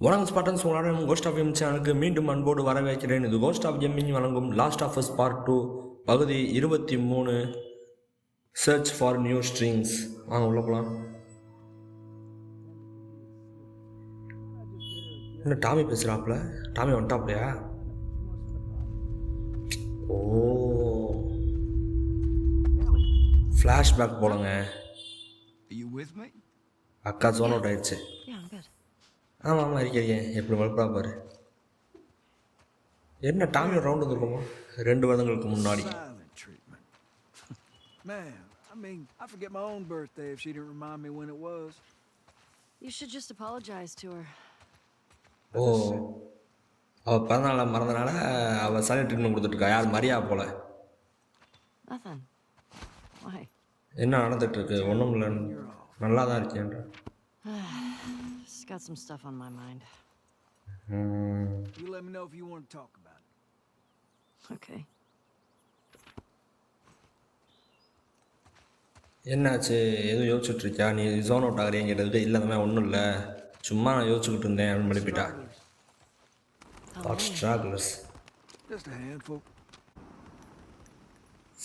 வணக்கம் ஸ்பாட்டன்ஸ், உங்களோட cost of M சேனலுக்கு மீண்டும் அன்போடு வரவேற்கிறேன். இது கோஸ்ட் ஆஃப் எம்மிங் வழங்கும் லாஸ்ட் ஆஃப் அஸ் பார்ட் 2 பகுதி 23, சர்ச் ஃபார் நியூ ஸ்ட்ரிங்ஸ். வாங்க உள்ள போகலாம். என்ன டாமி பேசுகிறாப்புல? டாமி வந்துட்டாப்லையா? ஓ, ஃப்ளாஷ்பேக் போலங்க. அக்கா ஜோன் அவுட் ஆயிடுச்சு. ஆமாம் ஆமாம், இருக்கேன். எப்படி வளர்ப்பா பாரு. என்ன டாமி ரவுண்ட் வந்துருக்குமா 2 வருடங்களுக்கு முன்னாடி? Man, I mean, I forget my own birthday if she didn't remind me when it was. You should just apologize to her. ஓ, அவள் பிறந்தநாளை மறந்தனால அவள் சனி ட்ரீட்மெண்ட் கொடுத்துட்ருக்கா. யார் மரியா போல? Nothing. Why? என்ன நடந்துகிட்ருக்கு? ஒன்றும் இல்லை, நல்லா தான் இருக்கேன்ற. Just got some stuff on my mind. You let me know if you want to talk about it. Okay. என்னாச்சு? எதுவும் யோசிச்சுட்ருக்கியா? நீ ஜோன் அவுட் ஆகிறியான்னு கேட்டதுக்கு இல்லை, அந்த மாதிரி ஒன்றும் இல்லை, சும்மா நான் யோசிச்சுக்கிட்டு இருந்தேன் அப்படின்னு மழுப்பிட்டா. ஸ்ட்ராகுலர்ஸ். Just a handful.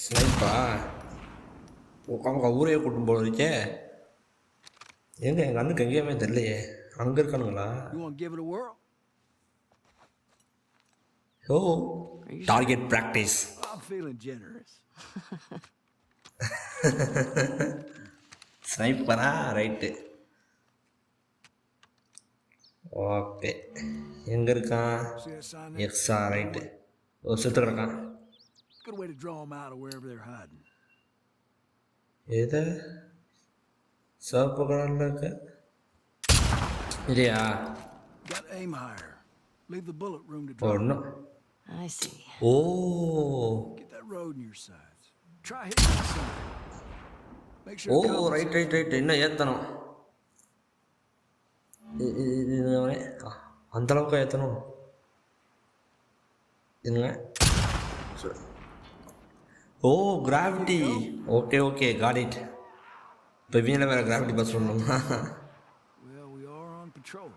ஸ்னைப்பா? உட்காந்து ஊரே கூட்டும் போல இருக்கே. எங்க எங்கள் அண்ணுக்கு எங்கேயுமே தெரியலையே. அங்கே இருக்கானுங்களா? You want to give it a whirl? ஓ, target practice. I'm feeling generous. ஸ்னைப்பரா? Right, okay. எங்கே இருக்கான்? See that sign there? எக்ஸா? ரைட்டு. ஓ, செத்து கிடக்கான். Good way to draw them out of wherever they're hiding. எது சிவப்பு கலரில் இருக்கு இல்லையா? Got to aim higher. Leave the bullet room to drop. ஒன்றும். I see. Oh, Get that road in your sights. Try hitting something. Make sure. ஓ, it compensates. Right right right. இன்னும் ஏற்றணும். அந்தளவுக்கு ஏற்றணும். என்னங்க? ஓ, gravity. Okay okay, got it. இப்போ இவங்கள வேறு கிராவிட்டி பஸ் பண்ணணுமா? Well, we are on patrol.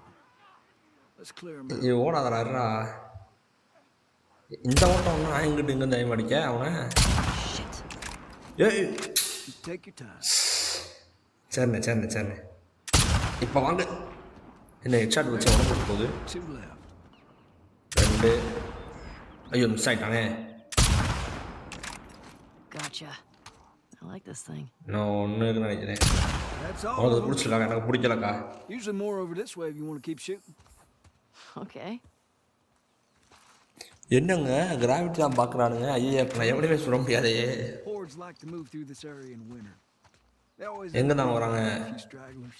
Let's clear them out. இது ஓடாதரா? இந்த ஓட்டம் ஒன்றும் இங்கிட்டு இங்கே டைம் அடிக்க அவனை. Shit. ஏய், Just take your time. சரிண்ணே சரிண்ணே சரிண்ணே. இப்போ வாங்க. என்ன ஹெட்ஷாட் வச்சு உடம்பு போகுது. 2 left. 2. ஐயோ, miss ஆகிட்டானே. Gotcha. I like this thing. நான் ஒன்று இருக்குன்னு நினைக்கிறேன். That's all. அவனுக்கு of 'em. பிடிச்சிருக்காங்க, எனக்கு பிடிக்கலக்கா. Usually more over this way if you want to keep shooting. Okay. என்னங்க கிராவிட்டி தான் பார்க்குறானுங்க? ஐயா, இப்போ நான் எப்படியுமே சொல்ல முடியாதே. Hordes like to move through this area in winter. They always எங்கே end தான் up வராங்க? with a few stragglers.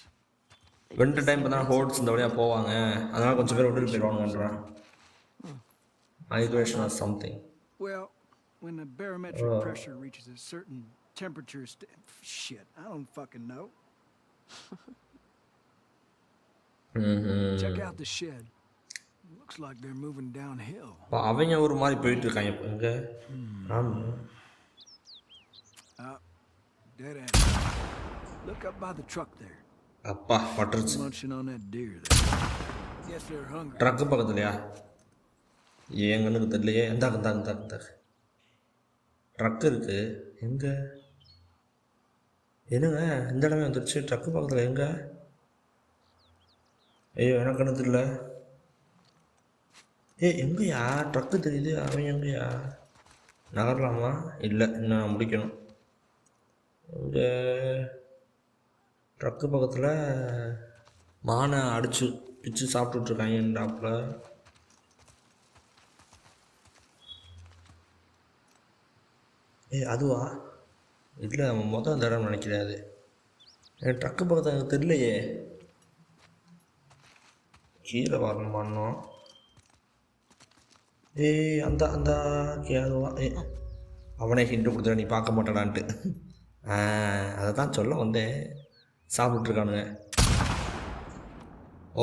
Winter time தான் ஹோர்ட்ஸ் இந்த வழியாக போவாங்க, அதனால் கொஞ்சம் பேர் விட்டுட்டு போயிடுவாங்கன்றான். Migration or something. Well, when the barometric pressure reaches a certain temperature, shit, I don't fucking know. Check out the shed. Looks like they're moving downhill. இப்போ அவங்க ஒரு மாதிரி போயிட்டு இருக்காங்க. இப்போ இங்கே ஆமாம். Dead end. Look up by the truck there. அப்பா பட்டுருச்சு. Munching on that deer there. Guess they're hungry. Truck பக்கத்துலையா? எங்கன்னு தெரியலையே. இந்தாக்கு இந்தாக்கு இந்தாக்கு இந்தாக்கு ட்ரக் இருக்குது. எங்கே? என்னங்க இந்த இடமே வந்துடுச்சு. ட்ரக்கு பக்கத்தில் எங்கே? ஐயோ, எனக்கு என்ன தெரியல. எங்கேயா ட்ரக்கு தெரியுது? அவன் எங்கேயா? நகரலாமா? இல்லை, இன்னும் நான் முடிக்கணும். இங்கே ட்ரக்கு பக்கத்தில் மானை அடிச்சு பிச்சு சாப்பிட்டுட்ருக்காங்கன்றாப்புல. அதுவா? இல்லை, அவன் மொதல் அந்த இடம் நினைக்கிறாது. என் ட்ரக்கு பக்கத்தில் எனக்கு தெரியலையே. கீழே வரணுமா இன்னும்? அந்த அந்த அதுவா? அவனே ஹிண்ட் கொடுத்துட, நீ பார்க்க மாட்டேடான்ட்டு. அதை தான் சொல்ல வந்தேன். சாப்பிட்ருக்கானுங்க.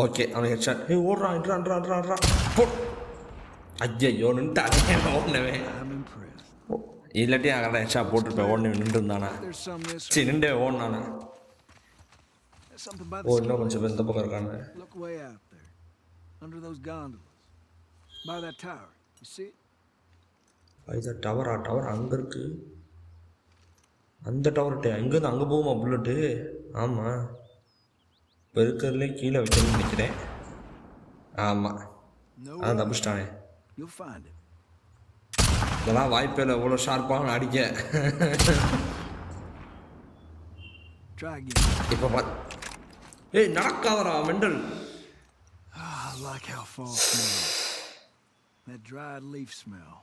ஓகே, அவனை ஹெட்ஷாட். ஓடுறான், இட்றான் போ. ஐயோ, நின்ட்டானே ஓடனவே. I'm impressed. இல்லாட்டி அங்கே ஹெட்ஷாட் போட்டுருப்பேன். ஓடனே நின்று இருந்தானா? There's some this. சரி, நின்றே ஓடனானா? There's something by O, the இன்னும் கொஞ்சம் பேர் இந்த பக்கம் இருக்காங்க. look way out there. under those gondolas. By that tower. You see it? இது டவர் அங்கே இருக்கு. அந்த டவர்கிட்ட எங்கேருந்து அங்கே போகுமா புல்லட்டு? ஆமாம், இப்போ இருக்கிறதுலே கீழே வைக்கணும்னு நினைக்கிறேன். ஆமாம், No அதான் rush. தப்பிச்சிட்டானே. You'll find it. இதெல்லாம் வாய்ப்பே இல்லை, இவ்வளோ ஷார்ப்பாக அடிக்க. Try again. இப்போ ஏய் நடக்காதடா mental. I like how fall smells. That dried leaf smell.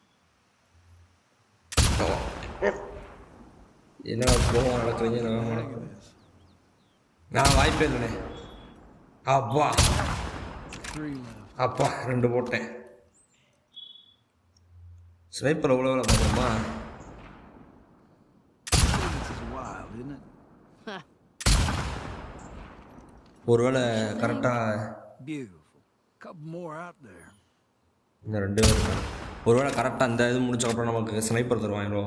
என்ன போகும் நடக்கிறீங்க? Hang of this. நான் வாய்ப்பே இல்லைண்ணே. அப்பா 3 left. அப்பா 2 போட்டேன். ஸ்னைப்பர் எவ்வளோ வேலை பார்க்கணுமா? This is wild, isn't it? ஒருவேளை கரெக்டாக Beautiful. Couple more out there. இந்த 2 பேர் இருக்காங்க. ஒருவேளை கரெக்டாக அந்த இது முடிச்சக்கப்புறம் நமக்கு ஸ்னைப்பர் தருவாங்களோ?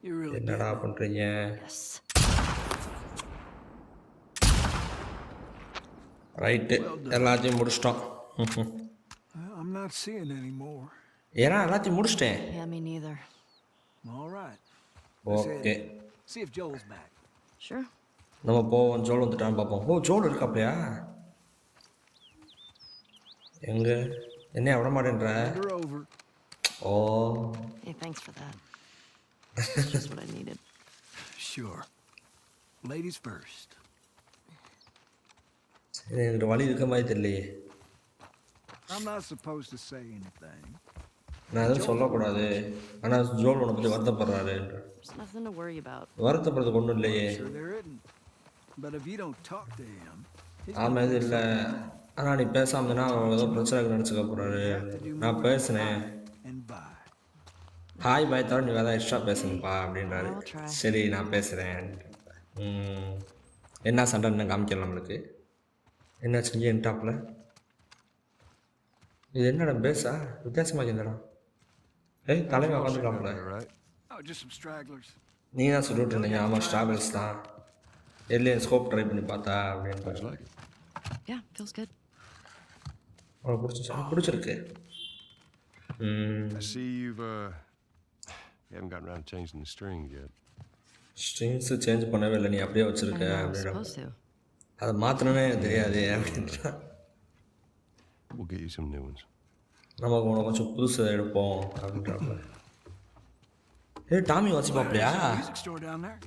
You really did. என்னடா பண்ணுறீங்க? Yes. ரைட்டு, எல்லாத்தையும் முடிச்சிட்டோம். Well, I'm not seeing any more. ஏன்னா எல்லாத்தையும் முடிச்சிட்டேன். Yeah, me neither. All right. Okay, See if Joel's back. Sure. நம்ம போவோம். ஜோல் வந்துட்டான்னு பார்ப்போம். ஓ, ஜோல் இருக்காப்லையா? எங்கே என்ன விட மாட்டேன்ற? You're over. O, Hey, thanks for that. That's just what I needed. Sure. Ladies first. சரி, எனக்கு வழி இருக்க மாதிரி தெரியலையே. I'm not supposed to say anything. நான் எதுவும் சொல்லக்கூடாது, ஆனால் ஜோல் உன்னை பற்றி வருத்தப்படுறாரு. There's nothing to worry about. வருத்தப்படுறதுக்கு ஒன்றும் இல்லையே. Sure there isn't. But if you don't talk to him, he's ஆமாம், gonna இது do இல்லை. something wrong. ஆனால் நீ பேசாமதுன்னா ஏதோ பிரச்சனை நினச்சிக்க போகிறாரு. நான் பேசினேன். And bye. ஹாய் பாய் தவிர நீ வேறு எக்ஸ்ட்ரா பேசணும்ப்பா அப்படின்றாரு. I'll try. சரி, நான் பேசுகிறேன். என்ன சண்டைன்னு காமிக்கலாம் நம்மளுக்கு. என்ன செஞ்சு என் டாப்பில் இது என்னடா பேஸா? வித்தியாசமாக இருந்தடா. ஏய், தலைமை உட்காந்துக்கலாம்ல. Oh, just some stragglers. நீங்கள் தான் சொல்லிட்டு இருந்தீங்க. ஆமாம், ஸ்ட்ராபெல்ஸ் தான். எல்லையே ஸ்கோப் ட்ரை பண்ணி பார்த்தா அப்படின்னு. Yeah, feels good. உனக்கு பிடிச்சிருக்கு. I see you haven't gotten around to changing the string yet. Strings change பண்ணவே இல்லை, நீ அப்படியே I வச்சுருக்க know, I was அப்படின்ற. supposed to. அதை மாற்றணுமே தெரியாது அப்படின்றா. We'll get you some new ones. நமக்கு உனக்கு கொஞ்சம் புதுசு எடுப்போம் அப்படின்றப்ப. ஏய், Tommy வச்சுப்பாப்லையா? Music store down there.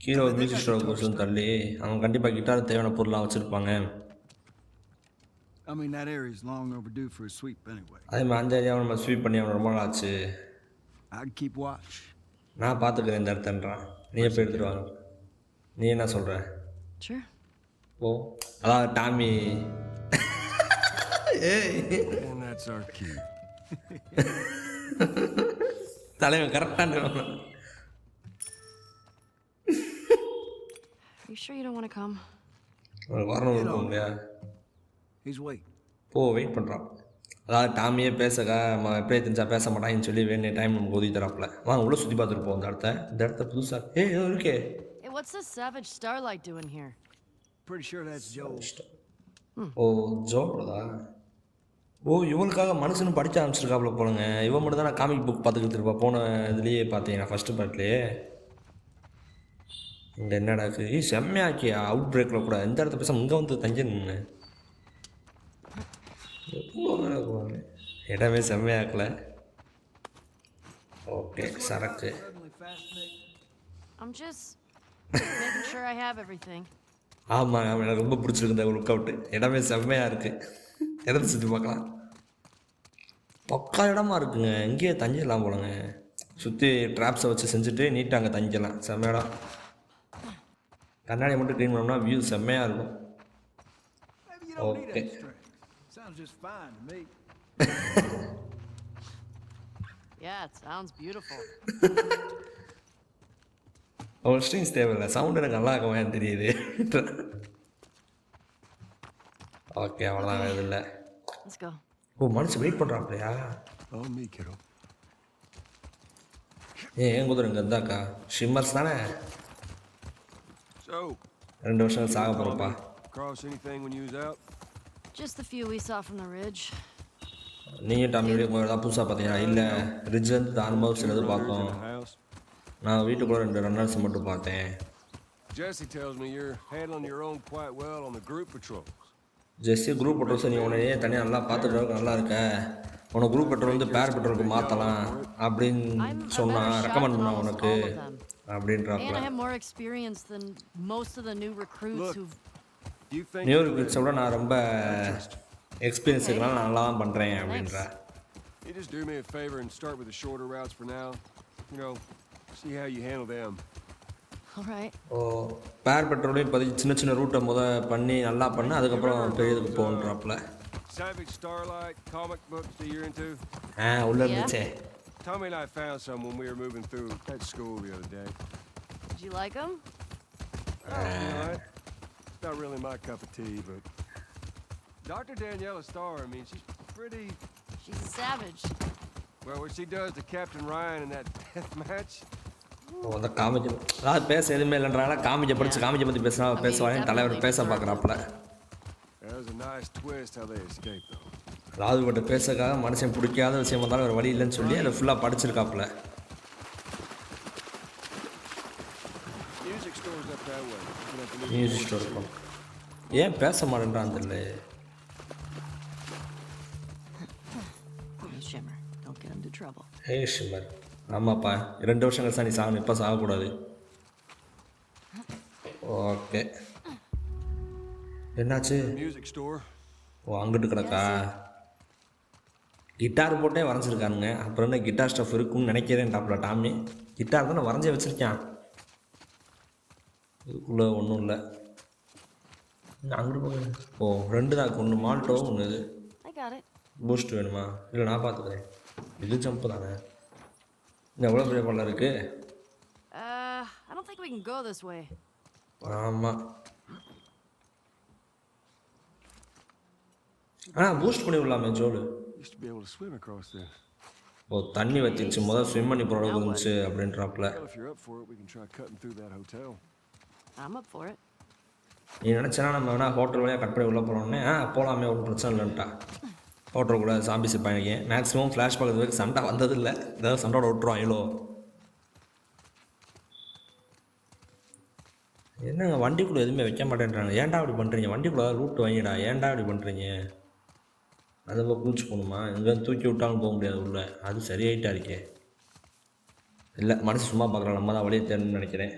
கீழே ஒரு மியூசிக் ஸ்டோர் கொஞ்சம் தள்ளி அவங்க கண்டிப்பாக கிட்டார் தேவையான பொருளாக வச்சுருப்பாங்க. I mean, that area is long overdue for a sweep anyway. அதே மாதிரி அந்த ஏரியாவை நம்ம ஸ்வீப் பண்ணி அவன் ரொம்ப நாள் ஆச்சு. I can keep watch. நான் பார்த்துக்கிறேன் இந்த இடத்தன்றான். நீ எப்போ எடுத்துகிட்டு வாங்க. நீ என்ன சொல்கிற? Sure. ஓ, அதாவது டாமி. ஏய், And that's our key. தலைவன் கரெக்டான. Are you sure you don't want to come? வரணும் இருக்கும் இல்லையா? He's waiting. போ, வெயிட் பண்ணுறான். அதாவது டாமியே பேசக்கா எப்படியே தெரிஞ்சா பேச மாட்டாங்கன்னு சொல்லி வேணும் டைம் நமக்கு ஒதுக்கி தராப்புல. வாங்க உள்ள சுற்றி பார்த்துட்டு போவோம். இந்த இடத்த புதுசாக ஏதோ இருக்கே. Hey, what's this savage starlight doing here? Pretty sure that's Joel. ஓ, ஜோடா. ஓ, இவனுக்காக மனுஷனு படிக்க ஆரம்பிச்சிருக்காப்புல போலங்க. இவன் மட்டும் தான் நான் காமிக் புக் பார்த்துக்கிட்டு இருப்பா. போன இதுலேயே பார்த்தீங்கன்னா ஃபஸ்ட்டு பார்ட்லேயே. இங்கே என்னடா இருக்குது? செம்மையாக்கியா அவுட் பிரேக்கில் கூட இந்த இடத்த பேச இங்கே வந்து தங்கி நின்று இடமே செம்மையாக்கல. ஓகே, சரக்கு. I'm just making sure I have everything. ஆமாம், எனக்கு ரொம்ப பிடிச்சிருக்கு இந்த லுக் அவுட்டு. இடமே செம்மையாக இருக்குது. இடத்த சுற்றி பார்க்கலாம். பக்கா இடமா இருக்குங்க. இங்கேயே தங்கிடலாம் போலங்க. சுற்றி ட்ராப்ஸை வச்சு செஞ்சுட்டு நீட்டாக அங்கே தங்கிக்கலாம். செம்ம இடம். கண்ணாடி மட்டும் க்ளீன் பண்ணோம்னா வியூ செம்மையாக இருக்கும். Maybe you don't need Okay. that string. Sounds just fine to me. Yeah, it sounds beautiful. ஒரு ஸ்ட்ரிங்ஸ் தேவையில்லை, சவுண்ட் எனக்கு நல்லா இருக்கவன் தெரியுது. ஓகே, அவ்வளோதான், இது இல்லை. Let's go. ஓ, மனுஷன் வெயிட் பண்ணுறாப்லையா? Oh, me, kiddo. ஏன் குதிரை இங்கே இருந்தாக்கா? ஷிம்மர்ஸ் தானே? So, 2 வருஷம் சாக Tommy, போகிறப்பா. cross anything when you was out? Just the few we saw from the ridge. நீங்கள் டாமி வீடியோ ஏதாவது புதுசாக பார்த்தீங்கன்னா இல்லை ரிட்ஜ்லேருந்து தாண்டும்போது Two சிலது runners பார்த்தோம். in the house? நான் வீட்டுக்குள்ளே 2 ரன்னர்ஸ் மட்டும் பார்த்தேன். Jesse tells me you're handling your own quite well on the group patrols. Jessie group patrols நீ உன்னையே தனியாக நல்லா பார்த்துட்டு நல்லா இருக்க, உன குரூப் பெட்ரோல் வந்து பேர் பெட்ரோலுக்கு மாற்றலாம் அப்படின்னு I'm a சொன்னான், better shot ரெக்கமெண்ட் than பண்ணான் almost உனக்கு all of them. And அப்படின்றாப்புல. I have more experience than most of the new recruits Look. who've... Do you think new you're ரிக்ரூட்ஸை விட நான் ரொம்ப எக்ஸ்பீரியன்ஸ் இருக்கனால நான் நல்லா தான் பண்ணுறேன் Thanks. அப்படின்றா. You just do me a favor and start with the shorter routes for now. You know, see how you handle them. All right. ஓ பேர் பெட்ரோலையும் இப்போதைக்கு சின்ன சின்ன ரூட்டை பண்ணி நல்லா பண்ணு, அதுக்கப்புறம் பெரியதுக்கு போகன்றாப்புல. Savage Starlight comic books that you're into? உள்ளே இருந்துச்சே. Tommy and I found some when we were moving through at school the other day. Did you like them? Not really my cup of tea, but Dr. Daniela Starr, I mean, she's pretty. She's a savage. Well, what she does to Captain Ryan in that death match. அந்த காமிஜை அதாவது பேச எதுவுமே இல்லைன்றாங்களா, காமிஜை படித்து காமிஜை பற்றி பேசினா பேசுவாங்க, தலைவர் பேச பார்க்குறாப்புல. That was a nice twist how they escaped, though. ராதுபட்ட பேசக்காக மனுஷன் பிடிக்காத விஷயம் வந்தாலும் ஒரு வழி இல்லைன்னு சொல்லி அதை ஃபுல்லாக படிச்சிருக்காப்புல. Music stores up that way. Looking at the new music store இருக்கும். ஏன் பேச மாட்டேன்றான் தெரியல. Hey, Shimmer, don't get into trouble. Hey shimmer, ஆமாப்பா 2 வருஷம் கழிச்சா நீ சாகணும், இப்போ சாகக்கூடாது. ஓகே என்னாச்சு? music store. ஓ அங்கிட்டு கிடக்கா. கிட்டார் போட்டே வரைஞ்சிருக்கானுங்க, அப்புறம் என்ன கிட்டார் ஸ்டஃப் இருக்குன்னு நினைக்கிறேன் டாப்ல. டாமி கிட்டார் தானே வரைஞ்சே வச்சுருக்கான், இதுக்குள்ளே ஒன்றும் இல்லை. அங்கிட்டு போக. ஓ 2 தான், ஒன்று மால்ட்டோ ஒன்று இது. I got it. பூஸ்ட் வேணுமா? இல்லை நான் பார்த்துக்கிறேன். இது ஜம்ப்பு தானே. இந்த எவ்வளோ பெரிய பள்ளம் இருக்குது. I don't think we can go this way. ஆமாம். பூஸ்ட் பண்ணி விடலாமே ஜோடு. Used to be able to swim across there. ஓ தண்ணி வச்சிருச்சு, முதல் ஸ்விம் பண்ணி போகிற அளவுக்கு இருந்துச்சு அப்படின்றாப்புல. Well, if you're up for it, we can try cutting through that hotel. I'm up for it. நீ நினச்சேன்னா நம்ம வேணால் ஹோட்டல் வழியாக கட் பண்ணி உள்ளே போகிறோன்னே போகலாமே, ஒன்றும் பிரச்சனை இல்லைன்ட்டா. ஹோட்டலுக்குள்ளே சாம்பிஸ் இருப்பாங்க. மேக்ஸிமம் ஃப்ளாஷ் பேக் வரைக்கும் சண்டை வந்ததில்லை, ஏதாவது சண்டோட விட்டுருவாங்களோ. என்னங்க வண்டிக்குள்ளே எதுவுமே வைக்க மாட்டேன்றாங்க, ஏன்டா அப்படி பண்ணுறீங்க? வண்டிக்குள்ளே ரூட் வாங்கிடா, ஏன்டா அப்படி பண்ணுறீங்க? அதை குளிச்சு போகணுமா? இங்கே தூக்கி விட்டாலும் போக முடியாது உள்ளே, அது சரியாயிட்டா இருக்கே. இல்லை மனசு சும்மா பார்க்குறோம், நம்ம தான் வழியை தேடணும்னு நினைக்கிறேன்.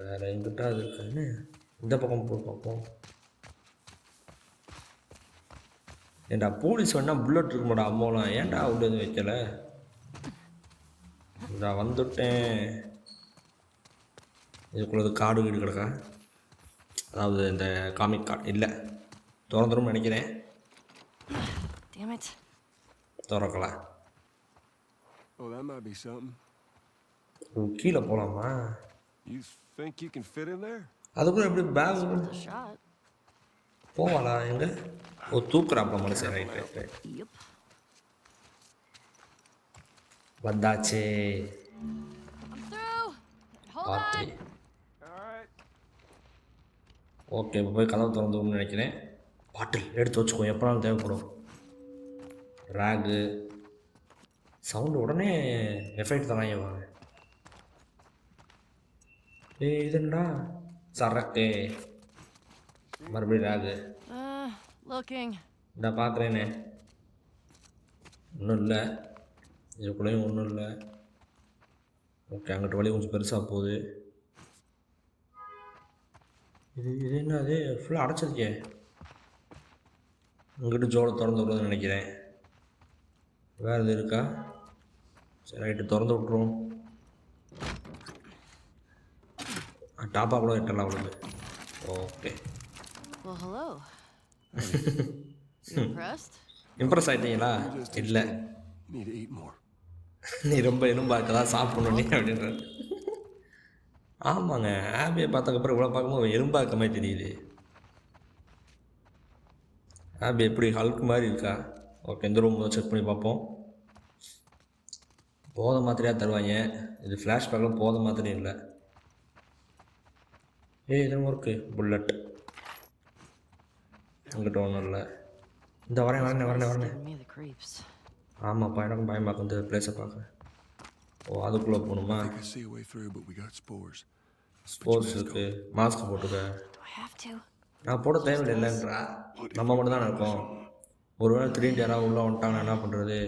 வேறு எங்கிட்ட அது இருக்குன்னு இந்த பக்கம் போய் பார்ப்போம். ஏன்டா போலீஸ் வேணா புல்லட் இருக்க மாட்டா அம்மாலாம், ஏன்டா அவ்வளோ எதுவும் வைக்கலை? நான் வந்துட்டேன். இதுக்குள்ளது காடு வீடு கிடக்கா, அதாவது இந்த காமிக் கார்டு இல்லை, திறந்துரும்னு நினைக்கிறேன். Damn it. திறக்கலாம். Oh, that might be something. கீழே போகலாமா? You think you can fit in there? அதுக்குள்ள எப்படி பேக் A shot. போவாளா? எங்கே? ஓ தூக்குறாப்பா மனுஷன். Right right right. Yep. வந்தாச்சே. I'm through. Hold பார்த்து. on. All right. ஓகே இப்போ போய் கதவு திறந்துன்னு நினைக்கிறேன். பாட்டில் எடுத்து வச்சுக்கோ, எப்போனாலும் தேவைப்படும். ராகு சவுண்டு உடனே எஃபெக்ட் தராங்க வாங்க. இது என்னடா சரக்கு, மறுபடியும் ராகு. Looking. நான் பார்க்குறேனே, ஒன்றும் இல்லை, இதுக்குள்ளேயும் ஒன்றும் இல்லை. ஓகே அங்கிட்ட வழி கொஞ்சம் பெருசாக போகுது. இது என்ன, அது ஃபுல்லாக அடைச்சிருக்கே. இங்கிட்ட ஜோலை திறந்து விட்றதுன்னு நினைக்கிறேன். வேறு எது இருக்கா? சரி ரைட்டு திறந்து விட்ருவோம். டாப்பாக கூட எட்டலாம் அவ்வளோ. Okay. Well, hello. You impressed? Impress ஆகிட்டீங்களா? இல்லை, Need to eat more. நீ ரொம்ப எலும்பாக்க தான் சாப்பிடணும் நீ அப்படின்ற. ஆமாங்க, ஆபியை பார்த்ததுக்கப்புறம் இவ்வளோ பார்க்கும்போது எலும்பாக்க மாதிரி தெரியுது. ஆபி எப்படி ஹல்க் மாதிரி இருக்கா? ஓகே இந்த ரூம் செக் பண்ணி பார்ப்போம். போதை மாத்திரையாக தருவாங்க, இது ஃப்ளாஷ்பேக்கில் போதை மாத்திரையும் இல்லை. ஏய் இது இருக்கு புல்லட். அங்கிட்ட ஒன்றும் இல்லை. இந்த வரேன். Giving me the creeps. ஆமாப்பா எனக்கும் பயமாக இந்த பிளேஸை பார்க்க. ஓ அதுக்குள்ளே போகணுமா? I can see a way through, but we got spores. Sports இருக்குது. மாஸ்க் போட்டுக்க. Do I have to? நான் போட தேவையில்லை இல்லைன்றா. நம்ம மட்டும் தான் இருக்கோம். ஒருவேளை திடீர்னு யாராவது உள்ளே வந்துட்டாங்க என்ன பண்ணுறது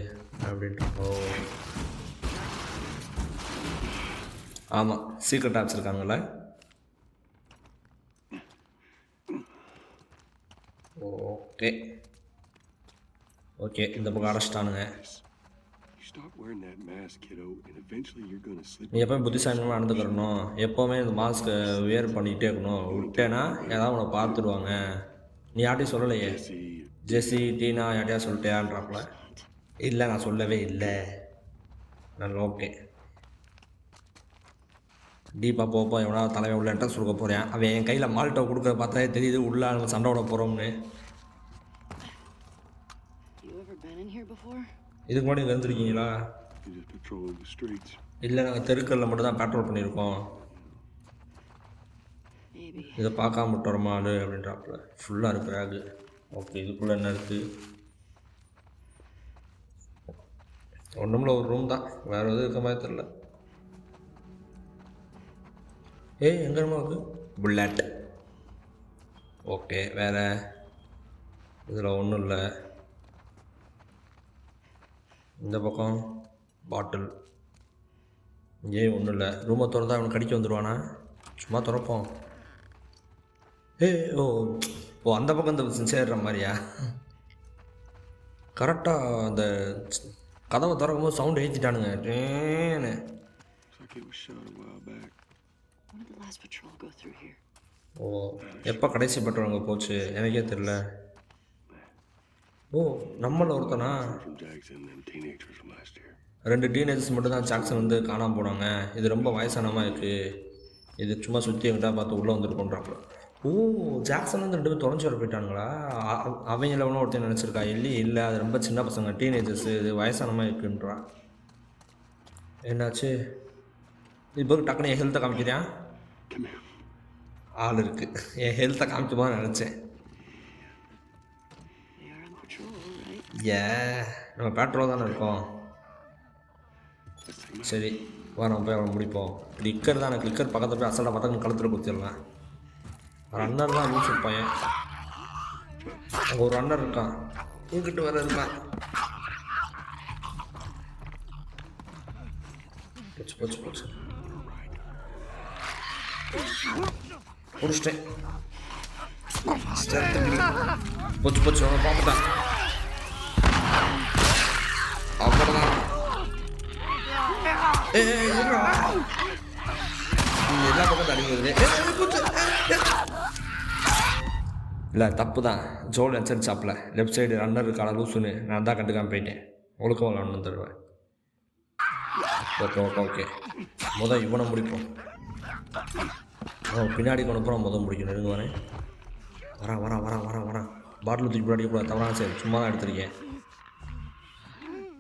அப்படின்ட்டு. ஓ ஆமாம் சீக்ரெட் ஆப்ஸ் இருக்காங்கல்ல. ஓகே ஓகே இந்த பக்கம் அடைச்சிட்டானுங்க. You stop wearing that mask, kiddo, and eventually you're gonna slip. நீ எப்போயும் புத்திசாலிமாக நடந்துக்கிறணும். எப்போவுமே இந்த மாஸ்க்கை வேர் பண்ணிக்கிட்டே இருக்கணும். விட்டேன்னா ஏதாவது உன்னை பார்த்துடுவாங்க. நீ யார்ட்டையும் சொல்லலையே. ஜெஸி டீனா யார்ட்டையா சொல்லிட்டியான்றாப்புல. இல்லை நான் சொல்லவே இல்லை. நல்ல ஓகே டீப்பாக போப்போ எவனா தலைவன் உள்ள என்ட்ரன்ஸ் கொடுக்க போகிறேன். அவன் என் கையில் மால்ட்டை கொடுக்க பார்த்தாலே தெரியுது உள்ளே நம்ம சண்டை விட போகிறோம்னு. You ever been in here before? இதுக்கு முன்னாடி இங்கே வந்துருக்கீங்களா? You're just patrolling the streets. இல்லை நாங்கள் தெருக்களில் மட்டும் தான் பேட்ரோல் பண்ணியிருக்கோம். Maybe. இதை பார்க்காம விட்டு வரமா ஆளு அப்படின்றாப்புல. ஃபுல்லாக இருக்கு பேகு. ஓகே இதுக்குள்ளே என்ன இருக்குது? ஒன்றுமில்ல ஒரு ரூம் தான். வேறு எதுவும் இருக்க மாதிரி தெரில. ஏய் எங்கே இருக்குது புல்லட். ஓகே வேறு இதில் ஒன்றும் இல்லை. இந்த பக்கம் பாட்டில். ஏன் ஒன்றும் இல்லை. ரூமை திறந்தா அவனுக்கு கடிக்க வந்துடுவானா? சும்மா திறப்போம். ஓ ஓ அந்த பக்கம் இந்த சேர்ற மாதிரியா? கரெக்டாக அந்த கதவை திறக்கும் போது சவுண்டு ஏற்றிட்டானுங்க. டேன்னு Looks like it was shot a while back. When did the last patrol go through here? ஓ எப்போ கடைசி பெற்றவங்க போச்சு எனக்கே தெரில. ஓ நம்மள ஒருத்தனா? From Jackson and them teenagers from last year. 2 teenagers மட்டும் தான் ஜாக்சன் வந்து காணாமல் போனாங்க. இது ரொம்ப வயசானமாக இருக்குது. இது சும்மா சுற்றி எங்கிட்ட பார்த்து உள்ளே வந்துருக்கோன்றாப்புல. ஓ ஜாக்சன் வந்து 2 பேரும் தொலைஞ்சி வர போயிட்டாங்களா? அவங்கள ஒன்றும் ஒருத்தர் நினச்சிருக்கா. இல்லை அது ரொம்ப சின்ன பசங்க டீனேஜர்ஸு. இது வயசானமாக இருக்குன்றா. என்னாச்சு இப்போ டக்குனு என் ஹெல்த்தை காமிக்கிறியா? Come here. ஆள் இருக்குது. என் ஹெல்த்தை காமிக்குமா நினச்சேன். They are on patrol, right? நம்ம பேட்ரோல் தானே இருக்கோம். சரி வரோம் போய் அவனை முடிப்போம். கிளிக்கர் தானே. கிளிக்கர் பக்கத்தில் போய் அசலாக பார்த்தா கழுத்தில் குத்திடலாம். ரன்னர் தான் லூஸ் பையன். அங்கே ஒரு ரன்னர் இருக்கான். இங்கிட்டு வர இருக்கான். போச்சு போச்சு போச்சு முடிச்சிட்டேன். போச்சு போச்சு அவனை பார்த்துட்டான். அவ்வளோதான். எல்லா பக்கம் தண்ணி வருது. இல்லை தப்பு தான். ஜோல் எச்சரிச்சாப்பில் லெஃப்ட் சைடு ரன்னர் இருக்கான லூசுன்னு நான் தான் கண்டுக்காமல் போயிட்டேன். ஒழுக்கம் விளாட்னு தருவேன். ஓகே ஓகே ஓகே இவனை முடிப்போம். பின்னாடி கொண்டு போகிறோம் முடிக்கணும். நெருங்க வரேன். பாட்டில் தூக்கி பின்னாடி கூட தவறான சரி சும்மா தான் எடுத்திருக்கேன்.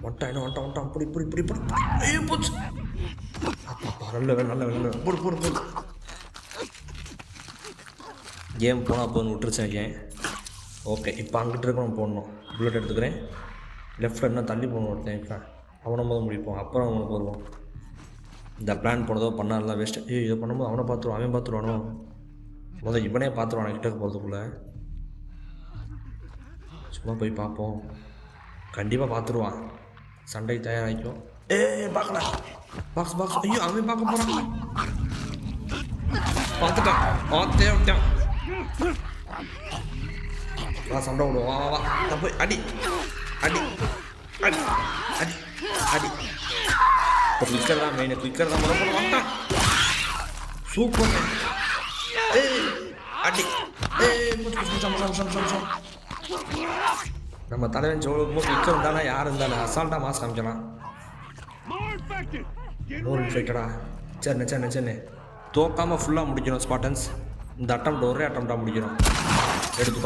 வந்துட்டான் புடி போச்சு. நல்ல போடு கேம் போனால் போதுன்னு விட்டுருச்சேன் கேம். ஓகே இப்போ அங்கிட்டு இருக்கணும் போடணும். புல்லட் எடுத்துக்கிறேன். லெஃப்டில் என்ன தள்ளி போகணும் ஒருத்தன். இப்போ அவனை முடிப்போம். அப்புறம் அவனுக்கு வருவோம். இந்த பிளான் போனதோ பண்ணாதான் வேஸ்ட்டு. இதை பண்ணும்போது அவனை பார்த்துருவான். அவன் பார்த்துருவானோ? இவனே பார்த்துருவான் கிட்டக்கு போகிறதுக்குள்ளே. சும்மா போய் பார்ப்போம். கண்டிப்பாக பார்த்துருவான். சண்டைக்கு தயாராகிக்கும். பார்க்கல பாக்ஸ். ஐயோ அவன் பார்க்க போகிறான். பார்த்துட்டான். விட்டான். வா சண்டை விடுவோம். வா தப்பு. அடி இப்போ குயிக்கர் தான் மெயின். குயிக்கர் தான் முதல்ல வந்துட்டான். சூப்பர். அடி நம்ம தலைவன் ஜோலுக்கும் குயிக்கர் இருந்தானா யார் இருந்தானே அசால்ட்டாக மாஸ் காமிக்கலாம். இன்ஃபெக்டடா. சரிண்ணே தோக்காமல் ஃபுல்லாக முடிக்கணும் ஸ்பாட்டன்ஸ். இந்த அட்டம் ஒரே அட்டம்ப்டாக முடிக்கணும். எடுத்து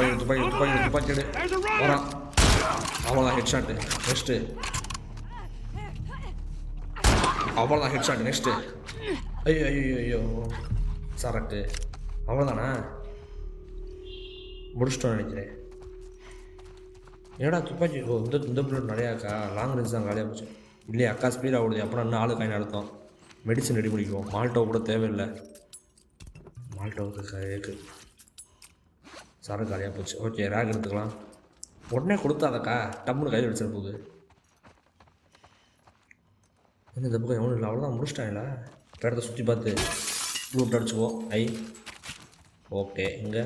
துப்பாக்கி எடு. வரான். அவ்வளோதான் ஹெட் ஷாட்டு. நெக்ஸ்ட்டு அவ்வளோதான் ஹெட் ஷாட். நெக்ஸ்ட்டு ஐயோ சரட்டு. அவ்வளோதானா? முடிச்சிட்டோன்னு நினைக்கிறேன். ஏடா துப்பாக்கி இந்த புல்லட் நிறையாக்கா, லாங் ரேஞ்ச் தான் காலியாக போச்சு. இல்லையா அக்கா ஸ்பீடாக ஓடுது, அப்புறம் இன்னும் ஆளு காயின் நடத்தும். மெடிசன் ரெடி பண்ணிக்குவோம். மால்டோ கூட தேவையில்லை. மால்டோவுக்கு இருக்குது. சரக்கு காலியாக போச்சு. ஓகே, ரேக் எடுத்துக்கலாம். உடனே கொடுத்தாதக்கா, டம்முன்னு கையில் அடிச்சிட போகுது. என்ன இந்த பக்கம் எவனும் இல்லை, அவ்வளோதான் முடிச்சிட்டாங்களா? இடத்த சுற்றி பார்த்து ரூட் அடிச்சுக்குவோம். ஓகே. இங்கே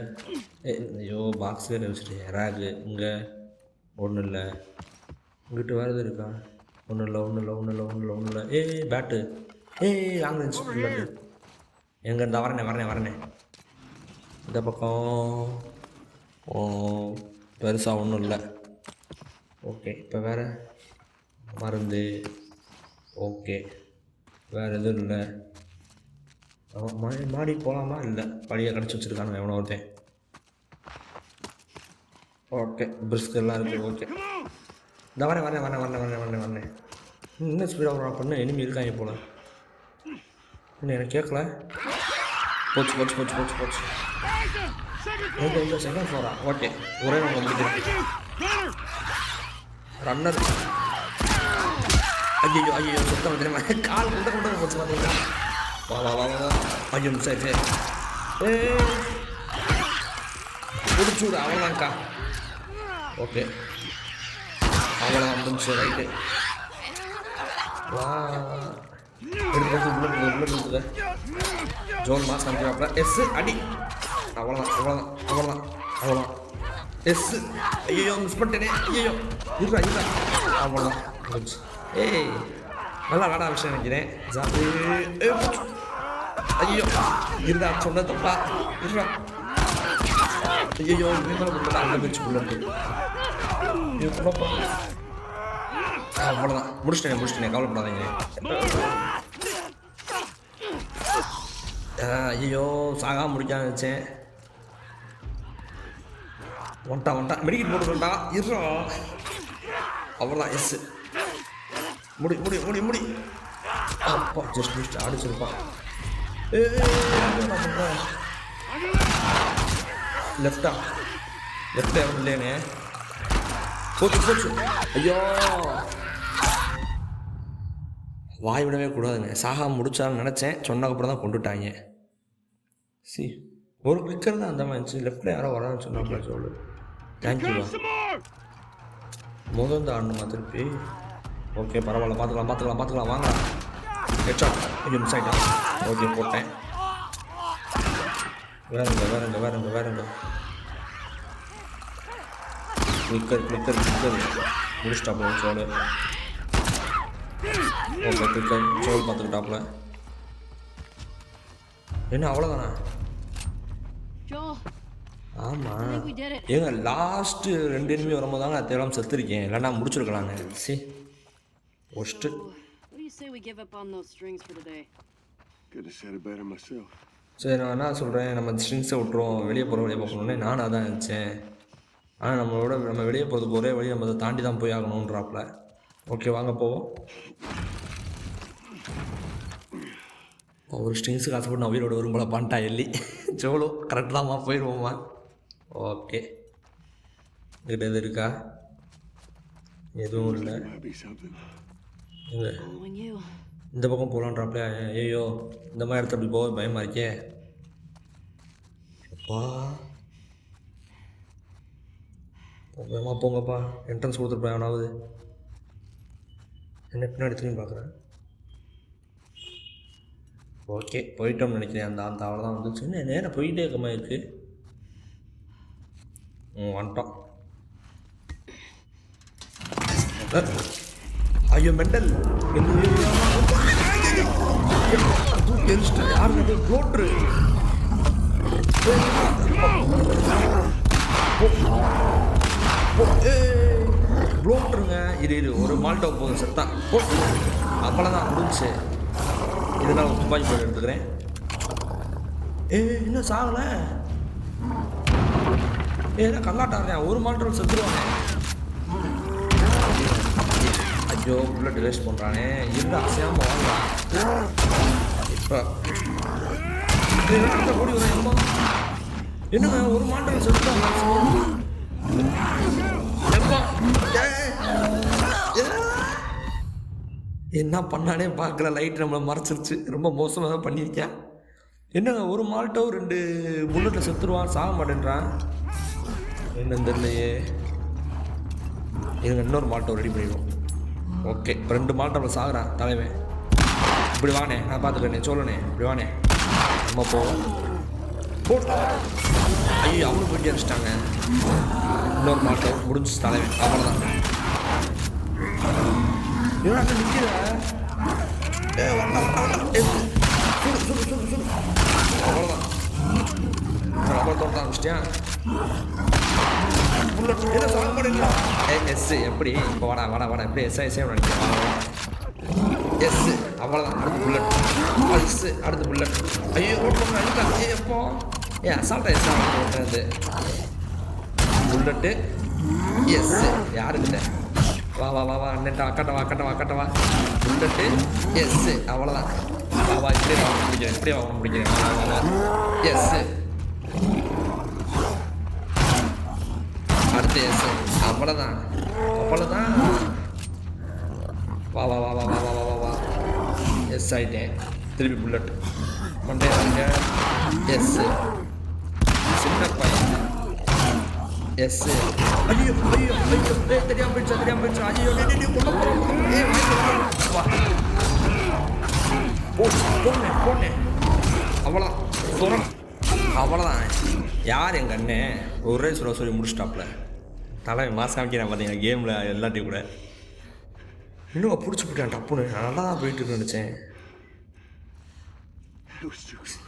ஐயோ பாக்ஸில் வச்சுட்டேன். ரேக்கு இங்கே ஒன்றும் இல்லை. இங்கிட்டு வேறு எதுவும் இருக்கா? ஒன்றும் இல்லை. பேட்டு. Long range bullet. எங்கே இருந்தால் வரனே. இந்த பக்கம் பெருசாக ஒன்றும் இல்லை. ஓகே, இப்போ வேறு மருந்து. ஓகே, வேறு எதுவும் இல்லை. மாடி போகலாமா? இல்லை, படியை கடிச்சு வச்சுருக்கானு எவனோ ஒருத்தன். ஓகே, பிரிஸ்க் எல்லாம் இருக்குது. ஓகே, இந்த வரேன். இன்னும் ஸ்பீடாக வர பண்ண எனிமி இருக்காங்க போல. இன்னும் எனக்கு கேட்கல. போச்சு. Second Flora? ஓகே, ஒரே நம்ம வந்துட்டு ரன்னர். ஐயோ சுத்தம் தெரியுமா? கால் கொண்டு போச்சு பார்த்தீங்களா? வா. ஐயோ சரி. பிடிச்சூடு அவ்வளோதான்க்கா. ஓகே, அவ்வளோதான் முடிஞ்சு. ரைட்டு வா. எடுத்து ஜோன் மாஸ் காமிக்கிறாப்ல. எஸ் அடி. அவ்வளோதான். எஸ். ஐயோ மிஸ் பண்ணிட்டேனே. ஐயோ இருடா. அவ்வளோதான் முடிஞ்சு. நல்லா விளாட விஷயம் நினைக்கிறேன். ஐயோ இருந்தா சொன்ன தப்பா. இருடா. ஐயோ அந்த பிரிச்சு புல்லட்டு. அவ்வளோதான் முடிச்சிட்டேனே. கவலைப்படாதீங்க. ஐயோ சாகா முடிக்காம வச்சேன். வந்துட்டா மெடிக்கெட் போட்டுக்கிட்டா. இருறா. அவ்வளோதான். எஸ் முடி. அப்பா ஜஸ்ட் அடிச்சிருப்பான். லெஃப்டா எவன் இல்லையானே. போச்சு. ஐயோ வாய் விடவே கூடாதுங்க. சாகா முடிச்சாலும் நினச்சேன். சொன்னதுக்கப்புறம் தான் கொண்டுட்டாங்க. ஒரு கிளிக்கர் தான் அந்த மாதிரி இருந்துச்சு. லெஃப்டில் யாரோ வரான்னு சொன்னாப்ல. சொல்லு தேங்க்யூவா. முதல் வந்து ஆடணுமா திருப்பி? ஓகே பரவாயில்ல, பார்த்துக்கலாம் வாங்க. ஹெட்ஷாட். ஐயோ மிஸ் ஆகிட்டான். ஓகே போட்டேன். வேறுங்க. கிளிக்கர் முடிச்சிட்டாப்ல சோழு. ஓகே கிளிக்கர் சோல் பார்த்துக்கிட்டாப்ல. என்ன அவ்வளோதானா? ஆமாம் ஏங்க லாஸ்ட்டு 2 எனிமி வரும்போது தாங்க தேவையில்லாமல் செத்துருக்கேன். இல்லைன்னா முடிச்சிருக்கலாங்க. ஒஸ்ட்டு. சரி நான் என்ன சொல்கிறேன், நம்ம ஸ்ட்ரிங்ஸை விட்டுருவோம். வெளியே போகணுன்னே நானும் அதான் நினச்சேன். ஆனால் நம்ம வெளியே போகிறதுக்கு ஒரே வழி நம்ம அதை தாண்டி தான் போய் ஆகணுன்றாப்புல. ஓகே வாங்க போவோம். ஒரு ஸ்ட்ரிங்ஸுக்கு ஆசைப்பட்டு நான் உயிரோட வரும்போல பண்ணிட்டா எல்லி. ஜோலோ கரெக்ட் தான்மா, போயிடுவோம்மா. ஓகே கிட்ட எது இருக்கா? எதுவும் இல்லை. இந்த பக்கம் போகலான்றாப்ல. ஐயோ இந்த மாதிரி இடத்துல அப்படி போக பயமாக இருக்கே. அப்பா பயமாக போங்கப்பா. என்ட்ரன்ஸ் கொடுத்துருப்பேன். அவனாவது என்ன பின்னாடி திரும்பி பார்க்குறேன். ஓகே போயிட்டோம்னு நினைக்கிறேன். அந்த அவளை தான் வந்துச்சு. என்ன நேரம் போயிட்டே இருக்க மாதிரி இருக்குது. வந்துட்டோம். ஐயோ மெண்டல் யாரு ப்ளோட்ரு. ப்ளோட்ருங்க. இது ஒரு மால்டோ போதும் செத்தான். அப்பெல்லாம் தான் முடிஞ்சு. இதனால் ஒரு துப்பாக்கி போட்டு எடுத்துக்கிறேன். இன்னும் சாகலை. ஏன்னா கல்லாட்டாடுறேன். ஒரு மால்டோல் செத்துருவாங்க. ஐயோ புல்லட் வேஸ்ட் பண்ணுறானே. இருந்து அசையாமல் வாங்கலாம். இப்போ ஓடி வரும். என்னங்க ஒரு மாட்டம் செத்துட்டாங்க. எப்பா என்ன பண்ணானே பார்க்கல. லைட் நம்மளை மறைச்சிருச்சு. ரொம்ப மோசமாக தான் பண்ணியிருக்கேன். என்னங்க ஒரு மால்ட்டோ 2 புல்லட்டில் செத்துருவான், சாக மாட்டேன்றான். என்னன்னு தெரியலையே. இருங்க இன்னொரு மால்ட்டோ ரெடி பண்ணிடுவோம். ஓகே இப்போ 2 மால்ட்டோவில் சாகுறான் தலைவன். இப்படி வானே, நான் பார்த்துக்கிறேனே சொல்லணே. இப்படி வானே, நம்ம போவோம். ஐயோ அவனு போயிட்டு அடிச்சிட்டாங்க. இன்னொரு மால்ட்டோ முடிஞ்சு தலைவன். அவ்வளோதான். இவன் நிற்கிற அவ்வளோதான். ரப்பர் தோட்ட ஆரம்பிச்சிட்டியான். புல்லட் என்ன சொல்ல மாட்டேங்களா? எஸ் எப்படி இப்போ வாடா வாடா வாடா எப்படி எஸ்ஐ நினைக்கிறேன். எஸ் அவ்வளோதான். அடுத்து புல்லட். எஸ் அடுத்து புல்லட். ஐயோ ஓட்டு அடிக்கலாம். எப்போ அசால்ட்டா எஸ் ஓட்டுறது புல்லட்டு. எஸ் யாருக்கிட்ட வா வா வா வா அண்ணன்ட்டா அக்கட்டவா புல்லட்டு. எஸ் அவ்வளோதான். வா வா இப்படியே வாங்க முடிக்கிறேன். இப்படியே வாங்க முடிக்கிறேன். வா வா எஸ் அடுத்து எஸ் அவ்வளோதான். வா வா வா வா வா வா வா வா எஸ் ஆகிட்டேன். திருப்பி புல்லட் பண்ணுறேன். எஸ் சின்ன பையன். எஸ் ஐயோ ஐயோ ஐயோ தெரியாம போயிடுச்சா. ஐயோ போனேன் அவ்வளோ சொல்கிறேன். அவ்வளோதான். யார் எங்கள் அண்ணன் ஒரே சொல்லி முடிச்சிட்டாப்புல. தலைவன் மாசம் காமிக்கிறேன் பார்த்தீங்கன்னா கேமில் எல்லாத்தையும் கூட. இன்னும் பிடிச்சி போயிட்டேன் டப்புன்னு. நான் நல்லா தான் போயிட்டு நினச்சேன்.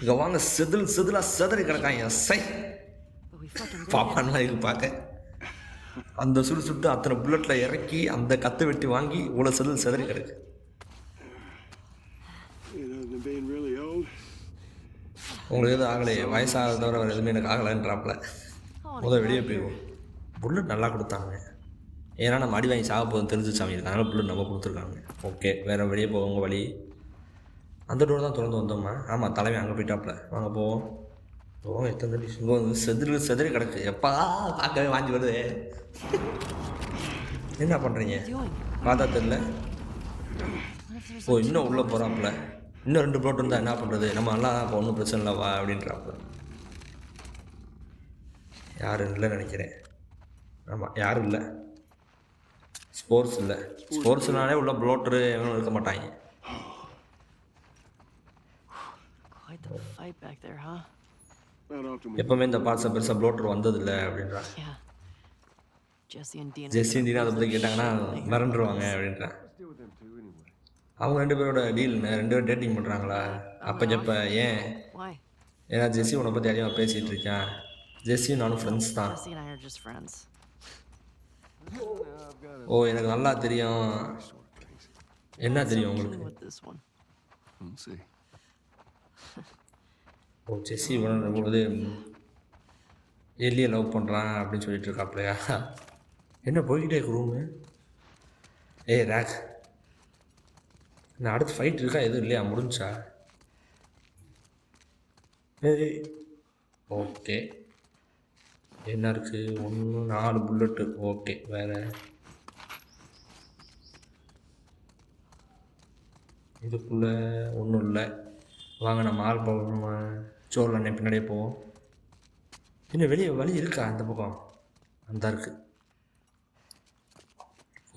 இங்கே வாங்க செதிலாக செதறி கிடக்காங்க. சை பாப்பான்லாம் இருக்கு பார்க்க. அந்த சுட்டு அத்தனை புல்லட்டில் இறக்கி அந்த கத்தை வெட்டி வாங்கி இவ்வளோ செதறி கிடக்கு. உங்களுக்கு எதுவும் ஆகலையே? வயசாக தவிர வேறு எதுவுமே எனக்கு ஆகலைன்றாப்புல. வெளியே போயிடுவோம். புல்லட் நல்லா கொடுத்தாங்க. ஏன்னா நம்ம அடி வாங்கி சாக போதும் தெரிஞ்சு சாமி இருக்கு. அதனால் புல்லட் நம்ம கொடுத்துருக்காங்க. ஓகே வேறு வெளியே போவோங்க. வழி அந்த டோர் தான் திறந்து வந்தோம்மா. ஆமாம் தலைவன் அங்கே போயிட்டாப்புல. வாங்க போவோம். எத்தனை டிஷ் செதறி கிடக்கு. எப்பா பார்க்கவே வாங்கி வருது. என்ன பண்ணுறீங்க பார்த்தா தெரியல. இன்னும் உள்ளே போகிறாப்புல. இன்னும் 2 ப்ளோட் இருந்தால் என்ன பண்ணுறது? நம்ம நல்லா இப்போ ஒன்றும் பிரச்சனை இல்லை வா அப்படின்றாப்புல. யாரும் இல்லைன்னு நினைக்கிறேன். ஆமாம் யாரும் இல்லை. ஸ்போர்ட்ஸ்னாலே உள்ள ப்ளோட்டரு எவனும் இருக்க மாட்டாங்க. எப்பவுமே இந்த பார்ட்ஸை பெருசாக ப்ளோட்டர் வந்ததில்லை அப்படின்றான். ஜெஸ்ஸி டீனா அதை பற்றி கேட்டாங்கன்னா மறந்துடுவாங்க அப்படின்றான். அவங்க 2 பேரோட டீல் 2 பேரும் டேட்டிங் பண்ணுறாங்களா? அப்போ ஏன்? ஏன்னா ஜெஸ்ஸி உன்னை பற்றி அதிகமாக பேசிகிட்டு இருக்கான். ஜெஸ்ஸியும் நானும் ஃப்ரெண்ட்ஸ் தான். எனக்கு நல்லா தெரியும். என்ன தெரியும் உங்களுக்கு? ஜெஸ்ஸி இவனது எல்லியை லவ் பண்ணுறான் அப்படின்னு சொல்லிட்டு இருக்காப்லையா? என்ன போய்கிட்டே இருக்கு ரூமு. ரேக் நான் அடுத்து ஃபைட் இருக்கா எதுவும் இல்லையா? முடிஞ்சா? ஓகே என்ன இருக்குது? 4 புல்லட்டு. ஓகே வேறு இதுக்குள்ளே ஒன்றும் இல்லை. வாங்க நம்ம ஆள் போகணும். சோரில் அண்ணன் பின்னாடியே போவோம். இன்னும் வெளியே வழி இருக்கா? அந்த பக்கம் அந்த இருக்குது.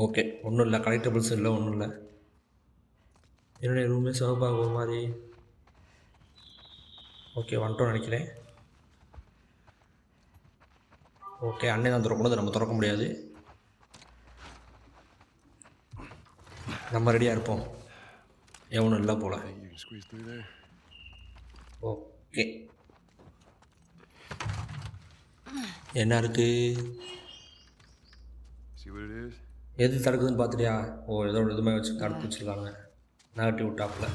ஓகே ஒன்றும் இல்லை. கலெக்டபிள்ஸ் இல்லை ஒன்றும் இல்லை. என்னுடைய ரூமே சிவப்பாக ஒரு மாதிரி. ஓகே வந்துட்டோம் நினைக்கிறேன். ஓகே அண்ணன் தான் திறக்கணும். நம்ம திறக்க முடியாது. நம்ம ரெடியாக இருப்போம். எவனும் இல்லை போல. ஓகே என்ன இருக்கு? எது தடுக்குதுன்னு பார்த்துட்டியா? ஏதோ ஒரு இதுமாதிரி வச்சு தடுத்து வச்சுருக்காங்க. நகட்டி விட்டாப்புல.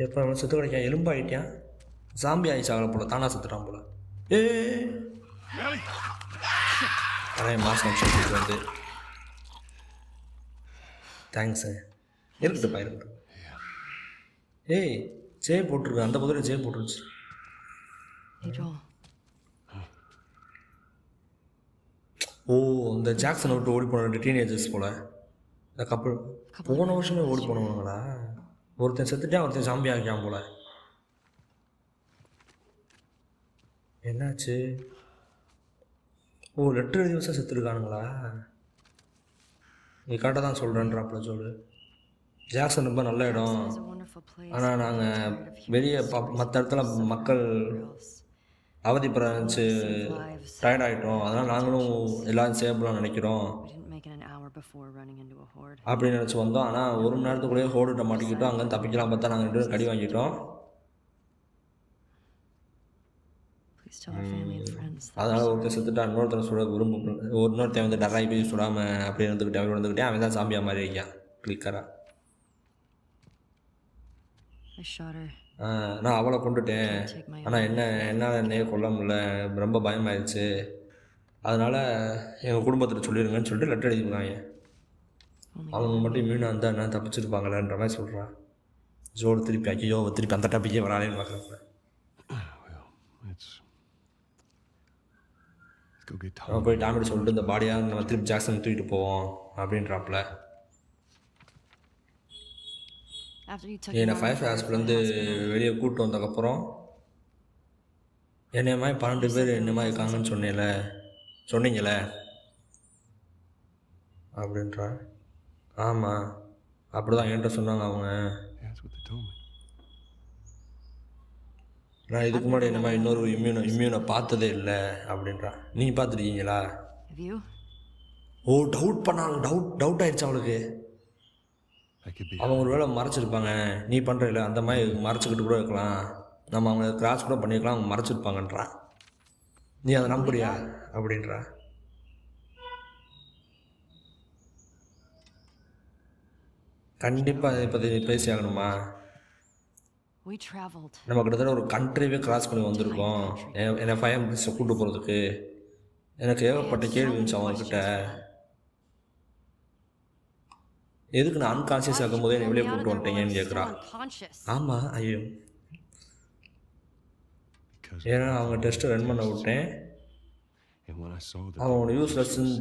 எப்போ அவன் செத்து கிடைக்கான்? எலும்பாயிட்டான். சாம்பி ஆயிடுச்சாகல போல. தானா செத்துட்டான் போல. நிறைய மாதம் வந்து தேங்க்ஸு. இருக்கட்டும். ஏய் ஜே போட்டிருக்கு, அந்த குதிரை ஜே போட்டுருச்சு. Hey, Joel. ஓ இந்த ஜாக்சனை விட்டு ஓடி போன 2 டீனேஜர்ஸ் போல், இந்த கப்பல் போன வருஷமே ஓடி போனவங்களா? ஒருத்தன் செத்துட்டான், ஒருத்தன் சாம்பி ஆகிக்கான் போல. என்னாச்சு? ஓ லெட்டர் எழுதி வருஷம் செத்துருக்கானுங்களா? நீ கரெக்டாக தான் சொல்கிறேன்றாப்புல சொல்லு. ஜாக்சன் ரொம்ப நல்ல இடம், It's a wonderful place. ஆனால் நாங்கள் வெளியே மற்ற இடத்துல மக்கள் அவதிப்படைச்சு டயர்டாகிட்டோம், அதனால் நாங்களும் எல்லோரும் சேஃப்லாம் நினைக்கிறோம் We didn't make it an hour before running into a horde. அப்படின்னு நினச்சி வந்தோம். ஆனால் 1 மணி நேரத்துக்குள்ளேயே ஹோடுகிட்ட மாட்டிக்கிட்டோம். அங்கேருந்து தப்பிக்கலாம் பார்த்தா நாங்கள் 2 பேரும் கடி வாங்கிட்டோம். Please tell our family and friends. அதனால் ஒருத்தர் செத்துட்டா, இன்னொருத்தர் சுட இன்னொருத்தன் வந்து டராகி போய் சுடாமல் அப்படியே இருந்துக்கிட்டே அவன் வந்துக்கிட்டே அவன் தான் சாம்பியா மாதிரி இருக்கான் கிளிக்கராக. I shot her. நான் அவளை கொண்டுட்டேன், ஆனால் என்னால் என்னையே கொல்ல முடியல, ரொம்ப பயமாயிடுச்சு, அதனால் எங்கள் குடும்பத்தில் சொல்லிடுங்கன்னு சொல்லிட்டு லெட்டர் எழுதிருக்காங்க. அவங்க மட்டும் மீனாக இருந்தால் என்ன தப்பிச்சிருப்பாங்களேன்ற மாதிரி சொல்கிறான். ஜோடு திருப்பி ஐயோ திருப்பி அந்த டாப்பிக்கே வராலேன்னு பார்க்குறப்ப நம்ம போய் டாமிட்டு சொல்லிட்டு இந்த பாடியாக நம்ம திருப்பி ஜாக்சன் தூக்கிட்டு போவோம் அப்படின்றாப்புல. After you took என்னை me 5 ஹாஸ்பிட்டலேருந்து வெளியே கூப்பிட்டு வந்ததுக்கப்புறம் என்னை மாதிரி 12 பேர் என்ன மாதிரி இருக்காங்கன்னு சொன்னீங்களே அப்படின்றா. ஆமாம் அப்படி தான் என்கிட்ட சொன்னாங்க அவங்க. நான் இதுக்கு முன்னாடி என்ன மாதிரி இன்னொரு இம்யூனை பார்த்ததே இல்லை அப்படின்றா. நீ பார்த்துருக்கீங்களா? Have you? ஓ டவுட் ஆயிடுச்சு அவளுக்கு. அவங்க ஒரு வேளை மறைச்சிருப்பாங்க, நீ பண்ணுற இல்லை அந்த மாதிரி மறைச்சிக்கிட்டு கூட இருக்கலாம், நம்ம அவங்க கிராஸ் கூட பண்ணியிருக்கலாம், அவங்க மறைச்சிருப்பாங்கன்றா. நீ அதை நம்புறியா அப்படின்றா. கண்டிப்பாக இதை பற்றி பேசி ஆகணுமா? We traveled. நம்ம கிட்டத்தட்ட ஒரு கண்ட்ரிவே கிராஸ் பண்ணி வந்திருக்கோம். என்னை 5 மினிட்ஸை கூப்பிட்டு போகிறதுக்கு எனக்கு ஏகப்பட்ட கேள்வி இருந்துச்சு அவங்கக்கிட்ட. எதுக்கு நான் அன்கான்சியஸ் ஆகும் போதே என்னை வெளியே கூப்பிட்டு வந்துட்டீங்கன்னு கேட்குறா. ஆமாம் ஐயோ, ஏன்னா அவங்க டெஸ்ட்டை ரன் பண்ண விட்டேன், அவன் யூஸ்லெஸ்ன்னு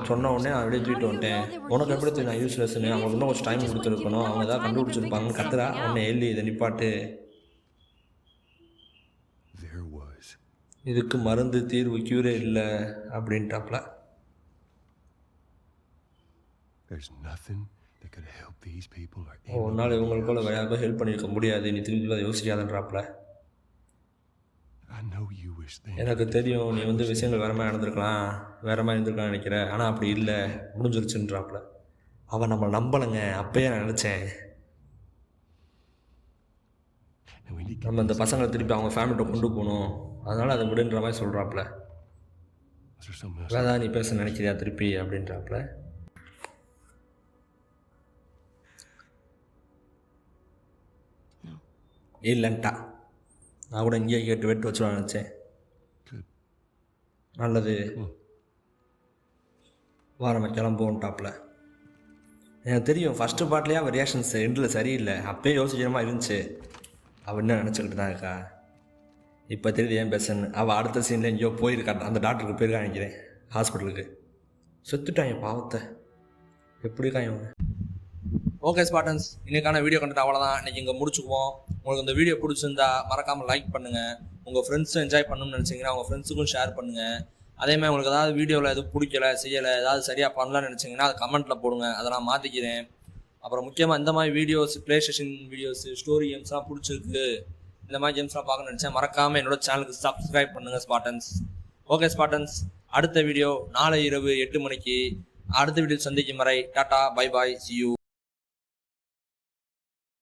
சொன்ன உடனே நான் வெளியே தூக்கிட்டு வந்துட்டேன். உனக்கு எப்படி தெரியும் நான் யூஸ்லெஸ்ன்னு? அவங்களுக்கு இன்னும் கொஞ்சம் டைம் கொடுத்துருக்கணும், அவங்க ஏதாவது கண்டுபிடிச்சிருப்பாங்கன்னு கத்துறா. உடனே எழுதி இதை நிப்பாட்டு, இதுக்கு மருந்து தீர்வு க்யூரே இல்லை அப்படின்ட்டாப்ல. ஒரு நாள் இவங்களுக்கு போல வேற யாருக்கும் ஹெல்ப் பண்ணியிருக்க முடியாது, நீ திரும்பி அதை யோசிக்காதன்றாப்ல. எனக்கு தெரியும் நீ வந்து விஷயங்கள் வேற மாதிரி நடந்திருக்கலாம், வேற மாதிரி இருந்திருக்கலாம் நினைக்கிற, ஆனால் அப்படி இல்லை, முடிஞ்சிருச்சுன்றாப்ல. அவன் நம்மளை நம்பலைங்க, அப்பயே நான் நினச்சேன் நம்ம இந்த பசங்களை திருப்பி அவங்க ஃபேமிலிட்ட கொண்டு போகணும், அதனால் அதை விடுன்ற மாதிரி சொல்கிறாப்புல. வேறா நீ பேச நினைக்கிறியா திருப்பி அப்படின்றாப்புல. இல்லைன்ட்டா. நான் கூட இங்கேயே கேட்டு வெட்டு வச்சுருவான் நினச்சேன். நல்லது, வாரம் கிளம்புவோன்ட்டாப்புல. எனக்கு தெரியும் ஃபஸ்ட்டு பார்ட்லேயே அவன் ரியாக்ஷன்ஸ் எண்டில் சரியில்லை, அப்பயே யோசிக்கிற மாதிரி இருந்துச்சு. அவள் என்ன நினச்சிக்கிட்டு தான் இருக்கா, இப்போ தெரியுது ஏன் பேசன்னு. அவள் அடுத்த சீனில் எங்கேயோ போயிருக்கா, அந்த டாக்டருக்கு போயிருக்கா நினைக்கிறேன், ஹாஸ்பிட்டலுக்கு. செத்துட்டாங்க பாவத்தை, எப்படி காயும். ஓகே ஸ்பாட்டன்ஸ், இன்றைக்கான வீடியோ கண்டென்ட் அவ்வளோதான். இன்றைக்கி இங்கே முடிச்சுக்குவோம். உங்களுக்கு இந்த வீடியோ பிடிச்சிருந்தா மறக்காமல் லைக் பண்ணுங்கள். உங்கள் ஃப்ரெண்ட்ஸும் என்ஜாய் பண்ணணும்னு நினச்சிங்கன்னா உங்கள் ஃப்ரெண்ட்ஸுக்கும் ஷேர் பண்ணுங்கள். அதேமாதிரி உங்களுக்கு ஏதாவது வீடியோவில் எதுவும் பிடிக்கலை, செய்யலை, ஏதாவது சரியாக பண்ணலான்னு நினச்சிங்கன்னா அது கமெண்ட்டில் போடுங்க, அதை நான் மாற்றிக்கிறேன். அப்புறம் முக்கியமாக இந்த மாதிரி videos, play station videos, story கேம்ஸ்லாம் பிடிச்சிருக்கு, இந்த மாதிரி கேம்ஸ்லாம் பார்க்கணும்னு நினச்சேன், மறக்காமல் என்னோட சேனலுக்கு சப்ஸ்கிரைப் பண்ணுங்கள் ஸ்பாட்டன்ஸ். ஓகே ஸ்பாட்டன்ஸ், அடுத்த வீடியோ நாளை இரவு 8 மணிக்கு அடுத்த வீடியோ சந்திக்கும் வரை tata, bye bye, see you.